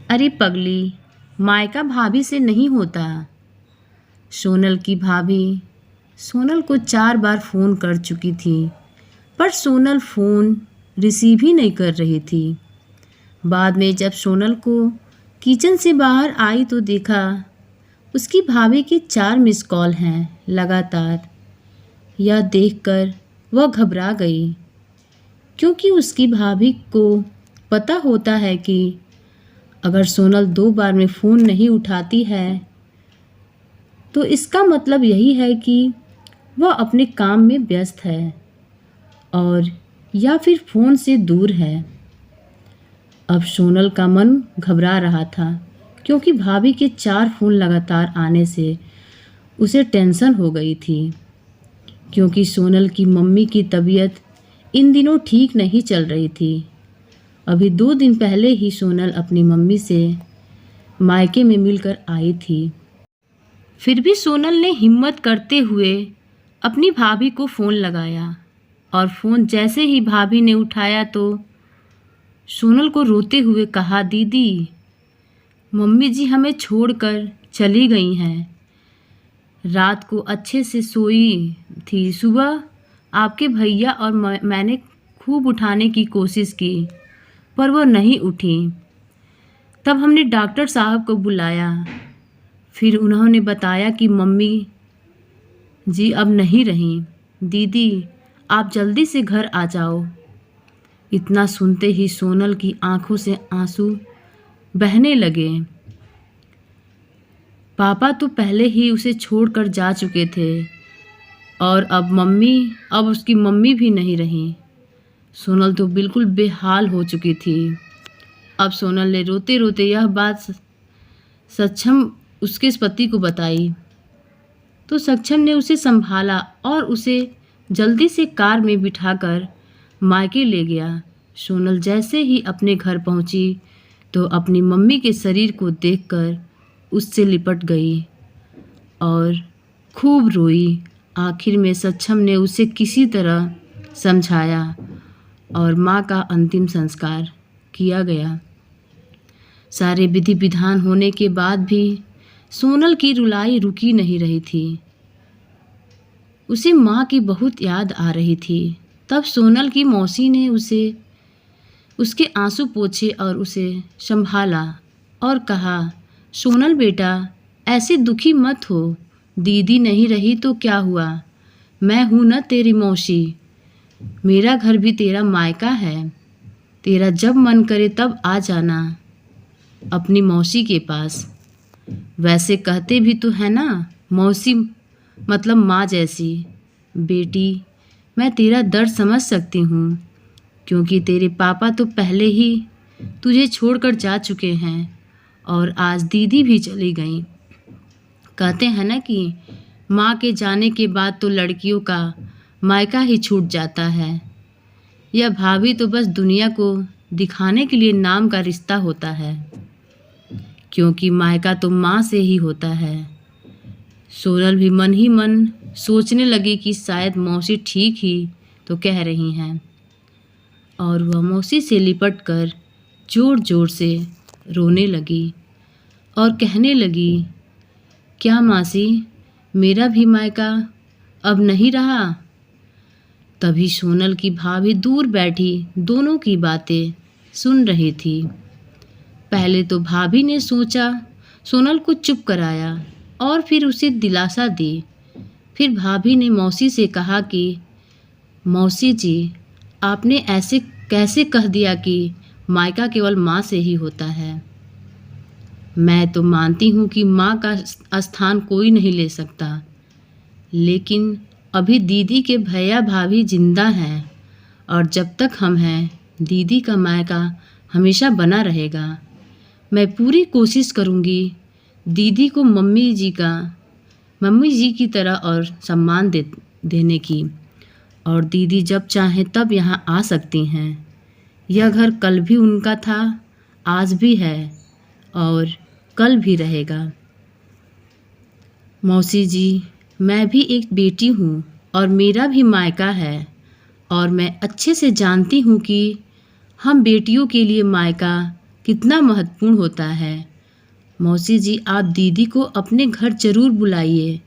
अरे पगली, मायका भाभी से नहीं होता। सोनल की भाभी सोनल को 4 बार फ़ोन कर चुकी थी, पर सोनल फ़ोन रिसीव ही नहीं कर रही थी। बाद में जब सोनल को किचन से बाहर आई तो देखा उसकी भाभी की 4 मिस कॉल हैं लगातार। यह देखकर वह घबरा गई, क्योंकि उसकी भाभी को पता होता है कि अगर सोनल 2 बार में फ़ोन नहीं उठाती है तो इसका मतलब यही है कि वह अपने काम में व्यस्त है और या फिर फ़ोन से दूर है। अब सोनल का मन घबरा रहा था, क्योंकि भाभी के 4 फ़ोन लगातार आने से उसे टेंशन हो गई थी, क्योंकि सोनल की मम्मी की तबीयत इन दिनों ठीक नहीं चल रही थी। अभी 2 दिन पहले ही सोनल अपनी मम्मी से मायके में मिलकर आई थी। फिर भी सोनल ने हिम्मत करते हुए अपनी भाभी को फ़ोन लगाया, और फ़ोन जैसे ही भाभी ने उठाया तो सोनल को रोते हुए कहा, दीदी, मम्मी जी हमें छोड़कर चली गई हैं। रात को अच्छे से सोई थी, सुबह आपके भैया और मैंने खूब उठाने की कोशिश की, पर वह नहीं उठी। तब हमने डॉक्टर साहब को बुलाया, फिर उन्होंने बताया कि मम्मी जी अब नहीं रहीं। दीदी, आप जल्दी से घर आ जाओ। इतना सुनते ही सोनल की आंखों से आंसू बहने लगे। पापा तो पहले ही उसे छोड़कर जा चुके थे, और अब उसकी मम्मी भी नहीं रही। सोनल तो बिल्कुल बेहाल हो चुकी थी। अब सोनल ने रोते रोते यह बात सक्षम उसके पति को बताई, तो सक्षम ने उसे संभाला और उसे जल्दी से कार में बिठाकर मायके ले गया। सोनल जैसे ही अपने घर पहुंची तो अपनी मम्मी के शरीर को देखकर उससे लिपट गई और खूब रोई। आखिर में सक्षम ने उसे किसी तरह समझाया और माँ का अंतिम संस्कार किया गया। सारे विधि विधान होने के बाद भी सोनल की रुलाई रुकी नहीं रही थी। उसे माँ की बहुत याद आ रही थी। तब सोनल की मौसी ने उसके आंसू पोंछे और उसे संभाला और कहा, सोनल बेटा, ऐसे दुखी मत हो। दीदी नहीं रही तो क्या हुआ, मैं हूँ ना तेरी मौसी। मेरा घर भी तेरा मायका है। तेरा जब मन करे तब आ जाना अपनी मौसी के पास। वैसे कहते भी तो है ना, मौसी मतलब माँ जैसी। बेटी, मैं तेरा दर्द समझ सकती हूँ, क्योंकि तेरे पापा तो पहले ही तुझे छोड़कर जा चुके हैं और आज दीदी भी चली गई। कहते हैं ना कि माँ के जाने के बाद तो लड़कियों का मायका ही छूट जाता है। यह भाभी तो बस दुनिया को दिखाने के लिए नाम का रिश्ता होता है, क्योंकि मायका तो माँ से ही होता है। सोनल भी मन ही मन सोचने लगी कि शायद मौसी ठीक ही तो कह रही हैं, और वह मौसी से लिपट कर ज़ोर ज़ोर से रोने लगी और कहने लगी, क्या मासी, मेरा भी मायका अब नहीं रहा। तभी सोनल की भाभी दूर बैठी दोनों की बातें सुन रही थी। पहले तो भाभी ने सोचा सोनल को चुप कराया और फिर उसे दिलासा दी। फिर भाभी ने मौसी से कहा कि मौसी जी, आपने ऐसे कैसे कह दिया कि मायका केवल माँ से ही होता है। मैं तो मानती हूँ कि माँ का स्थान कोई नहीं ले सकता, लेकिन अभी दीदी के भैया भाभी जिंदा हैं, और जब तक हम हैं दीदी का मायका हमेशा बना रहेगा। मैं पूरी कोशिश करूँगी दीदी को मम्मी जी की तरह और सम्मान देने की, और दीदी जब चाहें तब यहाँ आ सकती हैं। यह घर कल भी उनका था, आज भी है और कल भी रहेगा। मौसी जी, मैं भी एक बेटी हूँ और मेरा भी मायका है, और मैं अच्छे से जानती हूँ कि हम बेटियों के लिए मायका कितना महत्वपूर्ण होता है। मौसी जी, आप दीदी को अपने घर ज़रूर बुलाइए,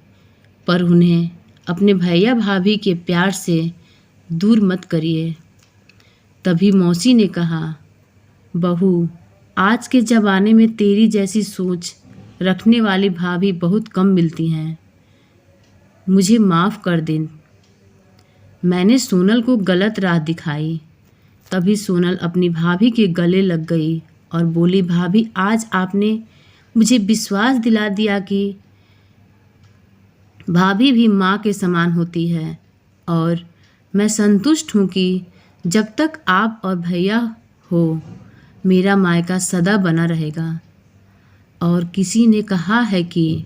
पर उन्हें अपने भैया भाभी के प्यार से दूर मत करिए। तभी मौसी ने कहा, बहू, आज के ज़माने में तेरी जैसी सोच रखने वाली भाभी बहुत कम मिलती हैं। मुझे माफ़ कर दे, मैंने सोनल को गलत राह दिखाई। तभी सोनल अपनी भाभी के गले लग गई और बोली, भाभी, आज आपने मुझे विश्वास दिला दिया कि भाभी भी माँ के समान होती है, और मैं संतुष्ट हूँ कि जब तक आप और भैया हो, मेरा मायका सदा बना रहेगा। और किसी ने कहा है कि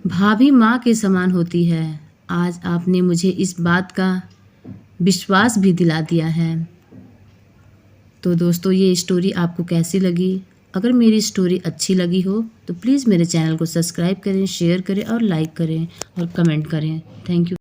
भाभी माँ के समान होती है। आज आपने मुझे इस बात का विश्वास भी दिला दिया है। तो दोस्तों, ये स्टोरी आपको कैसी लगी? अगर मेरी स्टोरी अच्छी लगी हो तो प्लीज़ मेरे चैनल को सब्सक्राइब करें, शेयर करें और लाइक करें और कमेंट करें। Thank you.